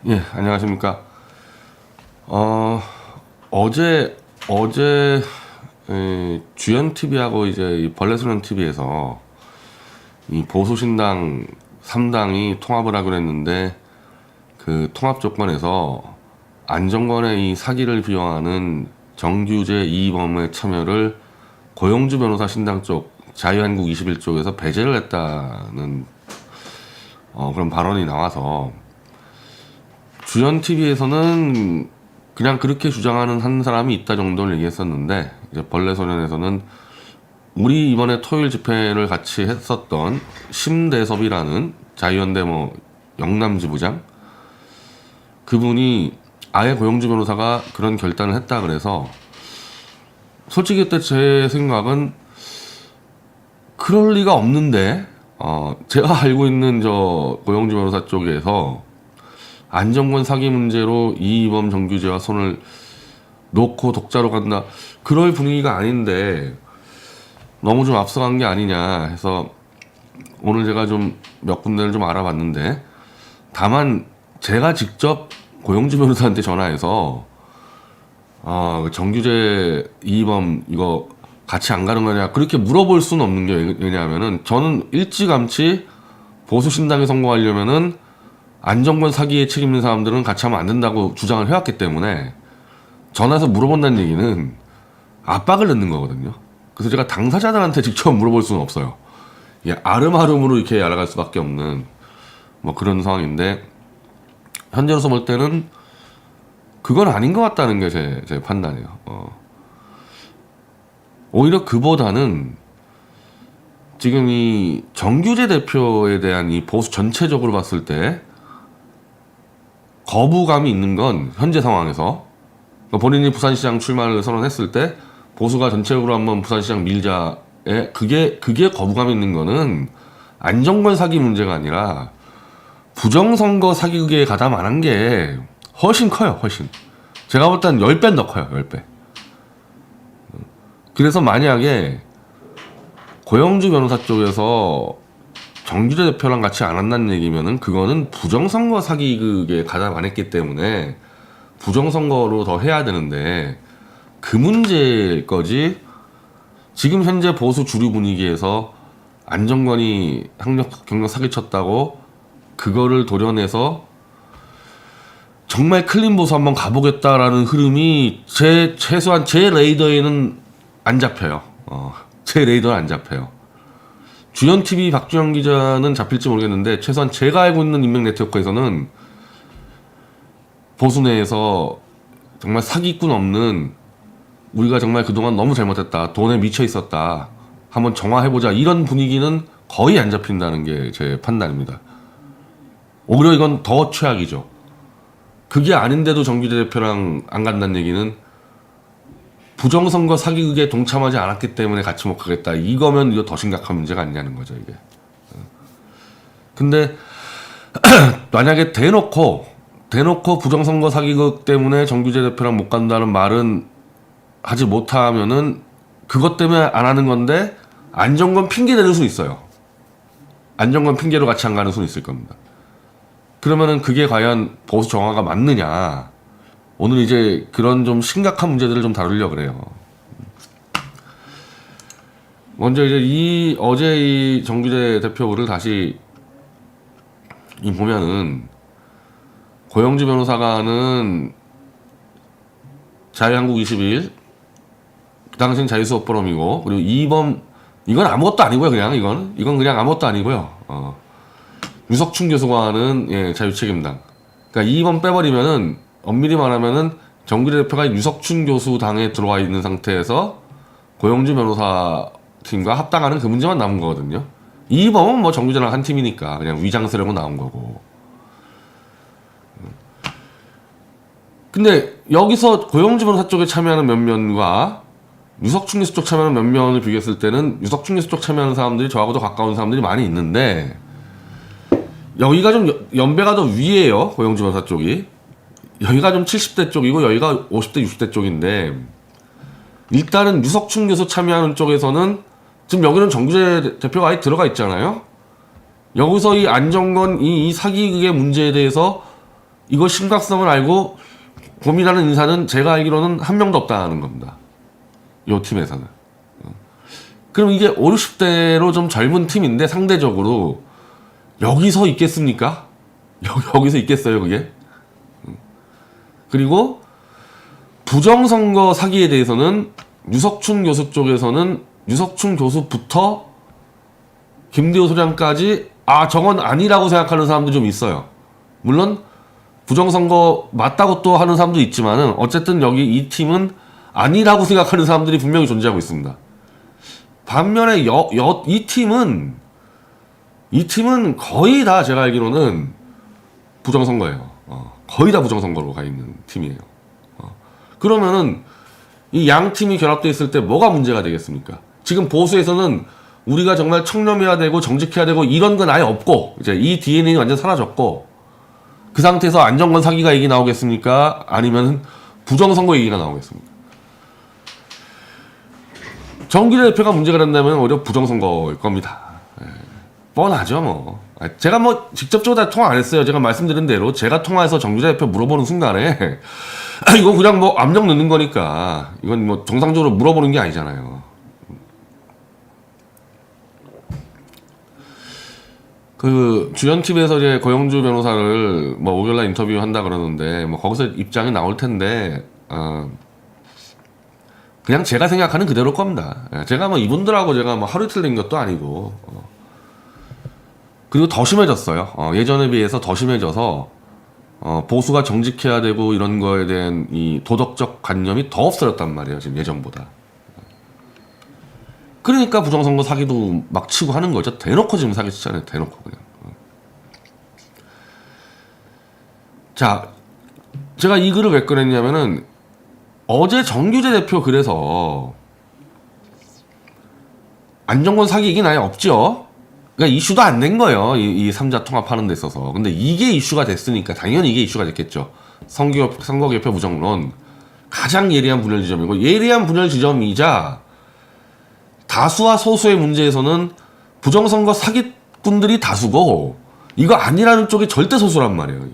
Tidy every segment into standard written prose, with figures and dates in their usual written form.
예, 안녕하십니까. 어제 주연 TV하고 이제 이 벌레소년 TV에서 이 보수신당 3당이 통합을 하기로 했는데, 그 통합 조건에서 안정권의 이 사기를 비용하는 정규재 이범의 참여를 고영주 변호사 신당 쪽 자유한국 21쪽에서 배제를 했다는 그런 발언이 나와서, 주연 TV에서는 그냥 그렇게 주장하는 한 사람이 있다 정도를 얘기했었는데, 이제 벌레소년에서는 우리 이번에 토요일 집회를 같이 했었던 심대섭이라는 자유연대 영남지부장, 그분이 아예 고영주 변호사가 그런 결단을 했다 그래서, 솔직히 그때 제 생각은 그럴 리가 없는데, 제가 알고 있는 저 고영주 변호사 쪽에서 안정권 사기 문제로 이범 정규재와 손을 놓고 독자로 간다, 그럴 분위기가 아닌데 너무 좀 앞서간 게 아니냐 해서 오늘 제가 좀 몇 군데를 좀 알아봤는데, 다만 제가 직접 고영주 변호사한테 전화해서 정규재 이범 이거 같이 안 가는 거냐 그렇게 물어볼 수는 없는 게, 왜냐하면은 저는 일찌감치 보수신당에 선거하려면은 안정권 사기에 책임 있는 사람들은 같이 하면 안 된다고 주장을 해왔기 때문에, 전화해서 물어본다는 얘기는 압박을 넣는 거거든요. 그래서 제가 당사자들한테 직접 물어볼 수는 없어요. 예, 아름아름으로 이렇게 알아갈 수밖에 없는 그런 상황인데, 현재로서 볼 때는 그건 아닌 것 같다는 게 제 판단이에요. 오히려 그보다는 지금 이 정규재 대표에 대한 이 보수 전체적으로 봤을 때 거부감이 있는 건, 현재 상황에서 본인이 부산시장 출마를 선언했을 때 보수가 전체적으로 한번 부산시장 밀자에 그게 거부감이 있는 거는 안정권 사기 문제가 아니라 부정선거 사기극에 가담 안 한 게 훨씬 커요. 훨씬. 제가 볼 땐 10배 더 커요. 10배. 그래서 만약에 고영주 변호사 쪽에서 정규재 대표랑 같이 안 한다는 얘기면은, 그거는 부정선거 사기극에 가담 안 했기 때문에 부정선거로 더 해야 되는데, 그 문제일 거지, 지금 현재 보수 주류 분위기에서 안정권이 경력 사기쳤다고 그거를 도려내서 정말 클린 보수 한번 가보겠다라는 흐름이 최소한 제 레이더에는 안 잡혀요. 제 레이더는 안 잡혀요. 주연TV 박주영 기자는 잡힐지 모르겠는데, 최소한 제가 알고 있는 인맥 네트워크에서는 보수 내에서 정말 사기꾼 없는, 우리가 정말 그동안 너무 잘못했다, 돈에 미쳐 있었다, 한번 정화해보자, 이런 분위기는 거의 안 잡힌다는 게 제 판단입니다. 오히려 이건 더 최악이죠. 그게 아닌데도 정규재 대표랑 안 간다는 얘기는 부정선거 사기극에 동참하지 않았기 때문에 같이 못 가겠다, 이거면 이거 더 심각한 문제가 아니냐는 거죠, 이게. 근데 만약에 대놓고 부정선거 사기극 때문에 정규재 대표랑 못 간다는 말은 하지 못하면은, 그것 때문에 안 하는 건데 안정권 핑계 대는 수 있어요. 안정권 핑계로 같이 안 가는 수는 있을 겁니다. 그러면은 그게 과연 보수 정화가 맞느냐, 오늘 이제 그런 좀 심각한 문제들을 좀 다루려고 그래요. 먼저 이제 어제 이 정규재 대표를 다시 보면은, 고영주 변호사가 하는 자유한국 21, 그 당시엔 자유수업 포럼이고, 그리고 이범, 이건 아무것도 아니고요. 이건 그냥 아무것도 아니고요. 유석춘 교수가 하는 자유책임당. 그러니까 이범 빼버리면은, 엄밀히 말하면은 정규재 대표가 유석춘 교수 당에 들어와 있는 상태에서 고영주 변호사 팀과 합당하는 그 문제만 남은 거거든요. 이범은 정규재랑 한 팀이니까 그냥 위장 쓰려고 나온 거고. 근데 여기서 고영주 변호사 쪽에 참여하는 면면과 유석춘 교수 쪽 참여하는 면면을 비교했을 때는, 유석춘 교수 쪽 참여하는 사람들이 저하고도 가까운 사람들이 많이 있는데, 여기가 좀 연배가 더 위에요. 고영주 변호사 쪽이. 여기가 좀 70대 쪽이고 여기가 50대 60대 쪽인데, 일단은 유석춘 교수 참여하는 쪽에서는 지금 여기는 정규재 대표가 아예 들어가 있잖아요. 여기서 이 안정권 이 사기극의 문제에 대해서 이거 심각성을 알고 고민하는 인사는 제가 알기로는 한 명도 없다는 겁니다. 이 팀에서는. 그럼 이게 5, 60대로 좀 젊은 팀인데 상대적으로 여기서 있겠습니까? 여기서 있겠어요, 그게? 그리고 부정선거 사기에 대해서는 유석춘 교수 쪽에서는 유석춘 교수부터 김대호 소장까지 저건 아니라고 생각하는 사람도 좀 있어요. 물론 부정선거 맞다고 또 하는 사람도 있지만은 어쨌든 여기 이 팀은 아니라고 생각하는 사람들이 분명히 존재하고 있습니다. 반면에 이 팀은 거의 다 제가 알기로는 부정선거예요. 거의 다 부정선거로 가 있는 팀이에요. 그러면은 이 양 팀이 결합되어 있을 때 뭐가 문제가 되겠습니까? 지금 보수에서는 우리가 정말 청렴해야 되고 정직해야 되고 이런 건 아예 없고 이제 이 DNA는 완전 사라졌고 그 상태에서 안정권 사기가 얘기 나오겠습니까? 아니면 부정선거 얘기가 나오겠습니까? 정기대 대표가 문제가 된다면 오히려 부정선거일 겁니다. 뻔하죠 뭐. 제가 뭐 직접적으로 다 통화 안 했어요. 제가 말씀드린 대로 제가 통화해서 정기대 대표 물어보는 순간에 이거 그냥 뭐 압력 넣는 거니까 이건 뭐 정상적으로 물어보는 게 아니잖아요. 그 주연 TV에서 이제 고영주 변호사를 뭐 목요일날 인터뷰한다 그러는데 뭐 거기서 입장이 나올 텐데 그냥 제가 생각하는 그대로일 겁니다. 제가 뭐 이분들하고 제가 뭐 하루 이틀 된 것도 아니고 그리고 더 심해졌어요. 예전에 비해서 더 심해져서 보수가 정직해야 되고 이런 거에 대한 이 도덕적 관념이 더 없어졌단 말이에요. 지금 예전보다. 그러니까 부정선거 사기도 막 치고 하는 거죠. 대놓고 지금 사기 치잖아요. 대놓고 그냥. 자, 제가 이 글을 왜 꺼냈냐면은 어제 정규재 대표 글에서 안정권 사기 얘기는 아예 없죠. 그러니까 이슈도 안 된 거예요. 이 3자 통합하는 데 있어서. 근데 이게 이슈가 됐으니까 당연히 이게 이슈가 됐겠죠. 선거개표 부정론. 가장 예리한 분열 지점이고 예리한 분열 지점이자 다수와 소수의 문제에서는 부정선거 사기꾼들이 다수고 이거 아니라는 쪽이 절대 소수란 말이에요.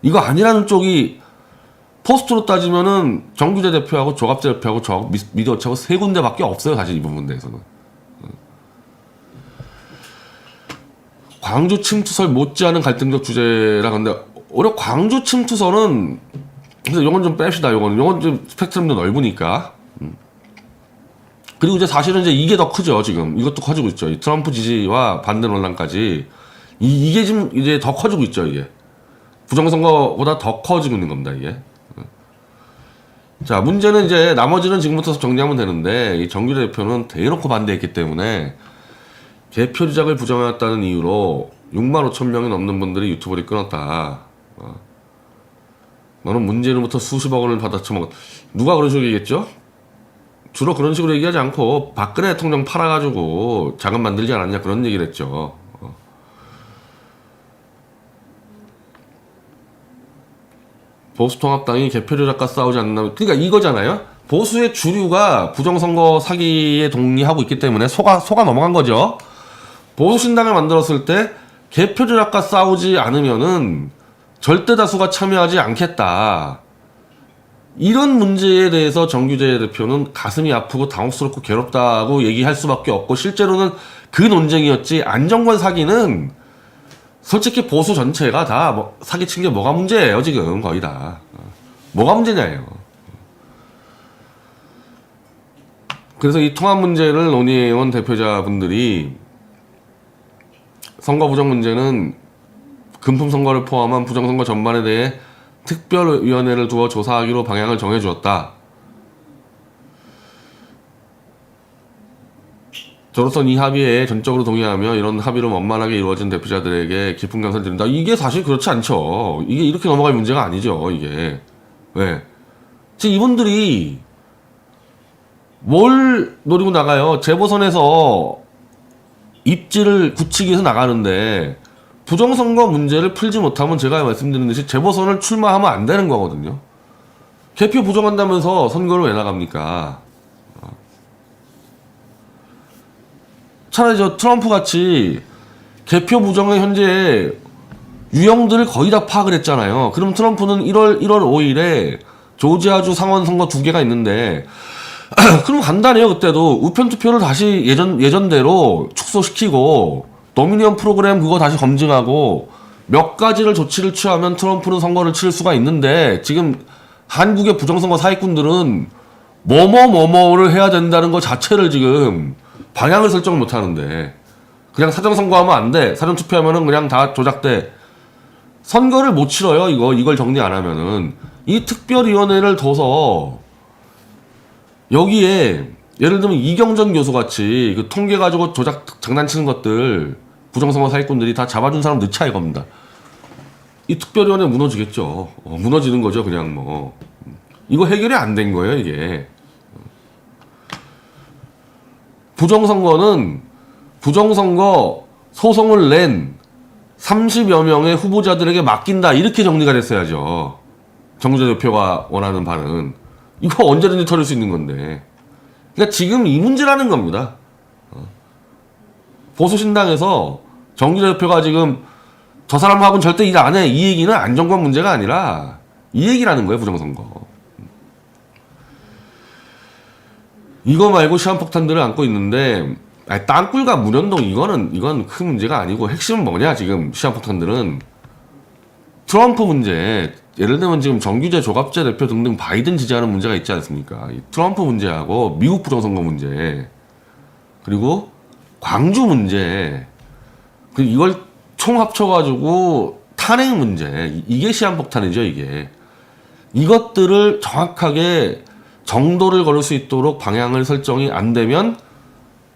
이거 아니라는 쪽이 포스트로 따지면은 정규재 대표하고 조갑재 대표하고 저 미디어처하고 세 군데밖에 없어요. 사실 이 부분 대해서는. 광주 침투설 못지않은 갈등적 주제라 근데 오히려 광주 침투설은 그래서 요건 좀 뺍시다. 요건 좀 스펙트럼도 넓으니까. 그리고 이제 사실은 이제 이게 더 크죠. 지금 이것도 커지고 있죠. 이 트럼프 지지와 반대 논란까지 이게 지금 이제 더 커지고 있죠. 이게 부정선거보다 더 커지고 있는 겁니다. 이게. 자, 문제는 이제 나머지는 지금부터 정리하면 되는데 이 정규재 대표는 대놓고 반대했기 때문에 개표 조작을 부정하였다는 이유로 6만 5천 명이 넘는 분들이 유튜브를 끊었다. 너는 문재인으로부터 수십억 원을 받아 처먹었. 누가 그런 식으로 얘기했죠? 주로 그런 식으로 얘기하지 않고 박근혜 대통령 팔아가지고 자금 만들지 않았냐 그런 얘기를 했죠. 보수통합당이 개표 조작과 싸우지 않는다. 그러니까 이거잖아요. 보수의 주류가 부정선거 사기에 동의하고 있기 때문에 속아 넘어간 거죠. 보수신당을 만들었을 때 개표 조작과 싸우지 않으면은 절대 다수가 참여하지 않겠다. 이런 문제에 대해서 정규재 대표는 가슴이 아프고 당혹스럽고 괴롭다고 얘기할 수밖에 없고 실제로는 그 논쟁이었지. 안정권 사기는 솔직히 보수 전체가 다 뭐 사기친 게 뭐가 문제예요. 지금 거의 다. 뭐가 문제냐예요. 그래서 이 통합 문제를 논의해온 대표자분들이 선거 부정 문제는 금품 선거를 포함한 부정선거 전반에 대해 특별위원회를 두어 조사하기로 방향을 정해주었다. 저로선 이 합의에 전적으로 동의하며 이런 합의로 원만하게 이루어진 대표자들에게 깊은 감사를 드린다. 이게 사실 그렇지 않죠. 이게 이렇게 넘어갈 문제가 아니죠. 이게. 왜? 지금 이분들이 뭘 노리고 나가요? 재보선에서 입지를 굳히기 위해서 나가는데 부정선거 문제를 풀지 못하면 제가 말씀드린 듯이 재보선을 출마하면 안 되는 거거든요. 개표 부정한다면서 선거를 왜 나갑니까? 차라리 저 트럼프 같이 개표 부정에 현재 유형들을 거의 다 파악을 했잖아요. 그럼 트럼프는 1월 5일에 조지아주 상원 선거 2개가 있는데 그럼 간단해요. 그때도 우편 투표를 다시 예전대로 축소시키고 도미니언 프로그램 그거 다시 검증하고 몇 가지를 조치를 취하면 트럼프는 선거를 치를 수가 있는데 지금 한국의 부정선거 사기꾼들은 뭐뭐뭐뭐를 해야 된다는 것 자체를 지금 방향을 설정 못 하는데 그냥 사전선거하면 안 돼. 사전투표하면은 그냥 다 조작돼. 선거를 못 치러요. 이걸 정리 안 하면은. 이 특별위원회를 둬서 여기에 예를 들면 이경전 교수 같이 그 통계 가지고 조작 장난치는 것들 부정선거 사기꾼들이 다 잡아준 사람 넣자 이겁니다. 이 특별위원회 무너지겠죠. 무너지는 거죠. 그냥 뭐 이거 해결이 안 된 거예요. 이게 부정선거 소송을 낸 30여 명의 후보자들에게 맡긴다 이렇게 정리가 됐어야죠. 정주재 대표가 원하는 바는 이거 언제든지 털을 수 있는 건데 그러니까 지금 이 문제라는 겁니다. 보수신당에서 정주재 대표가 지금 저 사람하고는 절대 일 안 해 이 얘기는 안정권 문제가 아니라 이 얘기라는 거예요. 부정선거 이거 말고 시한폭탄들을 안고 있는데 땅굴과 문현동 이건 큰 문제가 아니고 핵심은 뭐냐 지금 시한폭탄들은 트럼프 문제 예를 들면 지금 정규재 조갑재 대표 등등 바이든 지지하는 문제가 있지 않습니까? 이 트럼프 문제하고 미국 부정선거 문제 그리고 광주 문제 그리고 이걸 총 합쳐가지고 탄핵 문제 이게 시한폭탄이죠 이게 이것들을 정확하게 정도를 걸을 수 있도록 방향을 설정이 안 되면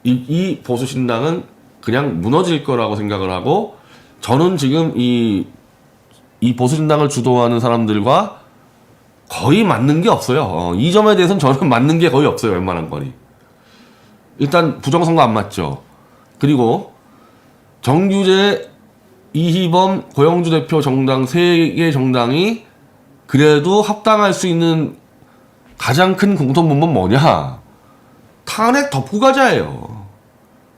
이 보수신당은 그냥 무너질 거라고 생각을 하고 저는 지금 이 보수신당을 주도하는 사람들과 거의 맞는 게 없어요. 이 점에 대해서는 저는 맞는 게 거의 없어요. 웬만한 거리. 일단 부정선거 안 맞죠. 그리고 정규재, 이희범, 고영주 대표 정당 3개 정당이 그래도 합당할 수 있는 가장 큰 공통분모는 뭐냐? 탄핵 덕후과자예요.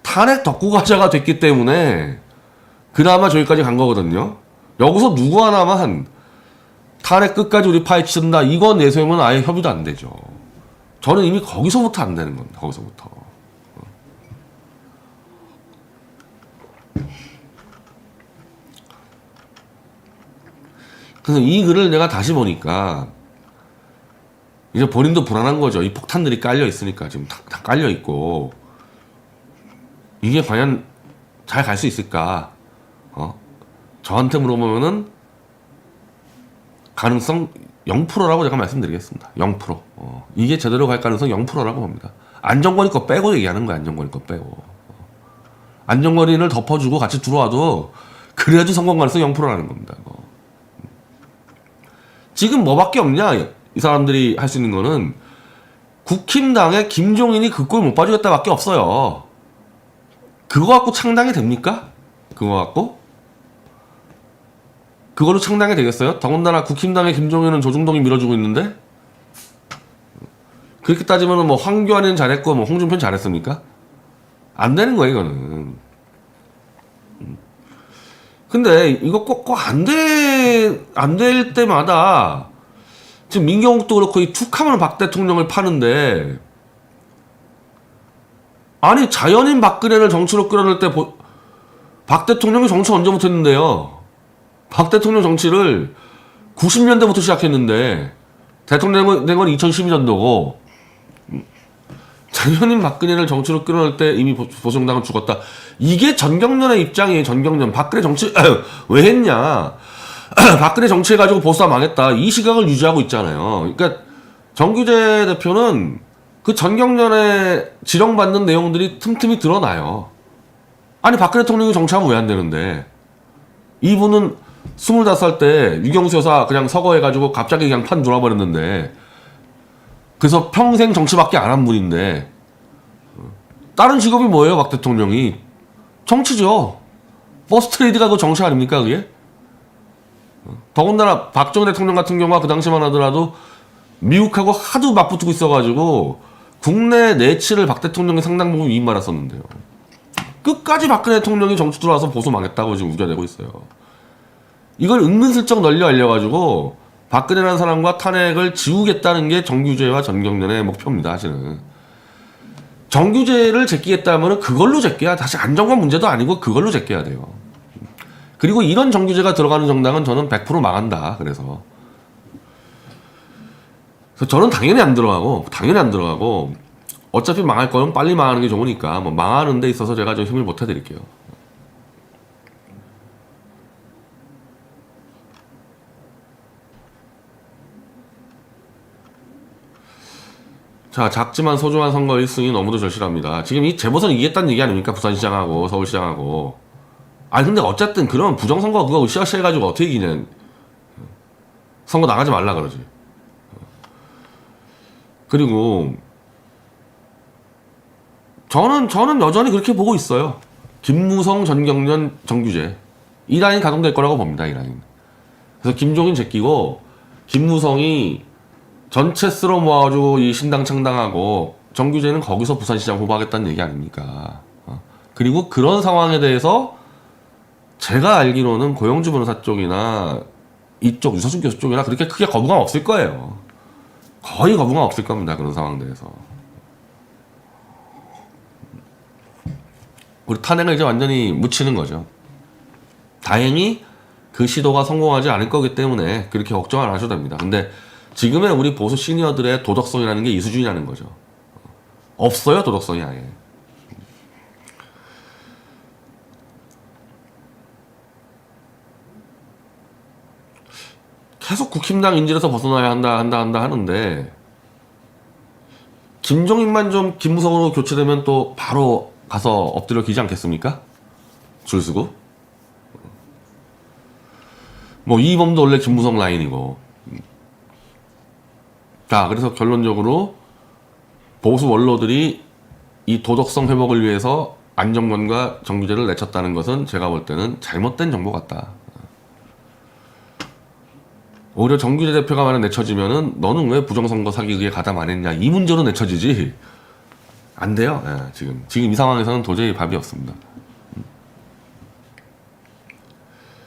탄핵 덕후과자가 됐기 때문에 그나마 저기까지 간 거거든요. 여기서 누구 하나만 탄핵 끝까지 우리 파헤친다 이거 내세우면 아예 협의도 안 되죠. 저는 이미 거기서부터 안 되는 겁니다. 거기서부터. 그래서 이 글을 내가 다시 보니까 이제 본인도 불안한 거죠. 이 폭탄들이 깔려 있으니까 지금 다 깔려 있고 이게 과연 잘 갈 수 있을까? 저한테 물어보면은 가능성 0%라고 제가 말씀드리겠습니다. 0%. 이게 제대로 갈 가능성 0%라고 봅니다. 안정권이 거 빼고 얘기하는 거야. 안정권이 거 빼고. 안정권을 덮어주고 같이 들어와도 그래야지 성공 가능성 0%라는 겁니다. 지금 뭐밖에 없냐? 이 사람들이 할 수 있는 거는 국힘당에 김종인이 그 꼴 못 봐주겠다밖에 없어요. 그거 갖고 창당이 됩니까? 그거 갖고? 그걸로 창당이 되겠어요? 더군다나 국힘당의 김종인은 조중동이 밀어주고 있는데 그렇게 따지면 뭐 황교안이는 잘했고 뭐 홍준표는 잘했습니까? 안 되는 거예요 이거는. 근데 이거 꼭 안 될 때마다 지금 민경욱도 그렇고 이 툭하면 박 대통령을 파는데 아니 자연인 박근혜를 정치로 끌어낼 때 박 대통령이 정치 언제부터 했는데요? 박 대통령 정치를 90년대부터 시작했는데 대통령 된 건 2012년도고 자연인 박근혜를 정치로 끌어낼 때 이미 보수정당은 죽었다. 이게 전경련의 입장이에요. 전경련. 박근혜 정치 왜 했냐. 박근혜 정치해가지고 보수가 망했다. 이 시각을 유지하고 있잖아요. 그러니까 정규재 대표는 그 전경련에 지령받는 내용들이 틈틈이 드러나요. 아니 박근혜 대통령이 정치하면 왜 안 되는데 이분은 25살 때 유경수 여사 그냥 서거해가지고 갑자기 그냥 판 돌아버렸는데 그래서 평생 정치밖에 안 한 분인데 다른 직업이 뭐예요? 박 대통령이 정치죠. 버스 트레이드가 그 정치 아닙니까 그게? 더군다나 박정희 대통령 같은 경우가 그 당시만 하더라도 미국하고 하도 맞붙고 있어가지고 국내 내치를 박 대통령이 상당 부분 위임받았었는데요. 끝까지 박근혜 대통령이 정치 들어와서 보수 망했다고 지금 우겨내고 있어요. 이걸 은근슬쩍 널려 알려가지고 박근혜라는 사람과 탄핵을 지우겠다는 게 정규제와 전경련의 목표입니다. 사실은 정규제를 제끼겠다면 그걸로 제껴야, 다시 안정권 문제도 아니고 그걸로 제껴야 돼요. 그리고 이런 정규제가 들어가는 정당은 저는 100% 망한다. 그래서 저는 당연히 안 들어가고 어차피 망할 거면 빨리 망하는 게 좋으니까 뭐 망하는 데 있어서 제가 좀 힘을 보태 드릴게요. 자, 작지만 소중한 선거 1승이 너무도 절실합니다. 지금 이 재보선 이기겠다는 얘기 아닙니까? 부산시장하고 서울시장하고. 아니 근데 어쨌든 그런 부정선거 그거 으쌰으쌰 해가지고 어떻게 이기냐. 선거 나가지 말라 그러지. 그리고 저는 여전히 그렇게 보고 있어요. 김무성, 전경련, 정규제 이 라인 가동될 거라고 봅니다. 이 라인. 그래서 김종인 제끼고 김무성이 전체 쓸어 모아가지고 이 신당 창당하고 정규제는 거기서 부산시장 후보하겠다는 얘기 아닙니까? 그리고 그런 상황에 대해서 제가 알기로는 고영주 변호사 쪽이나 이쪽 유서준 교수 쪽이나 그렇게 크게 거부감 없을 거예요. 거의 거부감 없을 겁니다. 그런 상황 대해서. 우리 탄핵을 이제 완전히 묻히는 거죠. 다행히 그 시도가 성공하지 않을 거기 때문에 그렇게 걱정 안 하셔도 됩니다. 근데 지금의 우리 보수 시니어들의 도덕성이라는 게 이 수준이라는 거죠. 없어요, 도덕성이 아예. 계속 국힘당 인질에서 벗어나야 한다 하는데 김종인만 좀 김무성으로 교체되면 또 바로 가서 엎드려 기지 않겠습니까? 줄 서고. 뭐 이범도 원래 김무성 라인이고. 자, 그래서 결론적으로 보수 원로들이 이 도덕성 회복을 위해서 안정권과 정규제를 내쳤다는 것은 제가 볼 때는 잘못된 정보 같다. 오히려 정규제 대표가 만약 내쳐지면은 너는 왜 부정선거 사기극에 가담 안 했냐 이 문제로 내쳐지지 안 돼요. 예, 지금 이 상황에서는 도저히 답이 없습니다.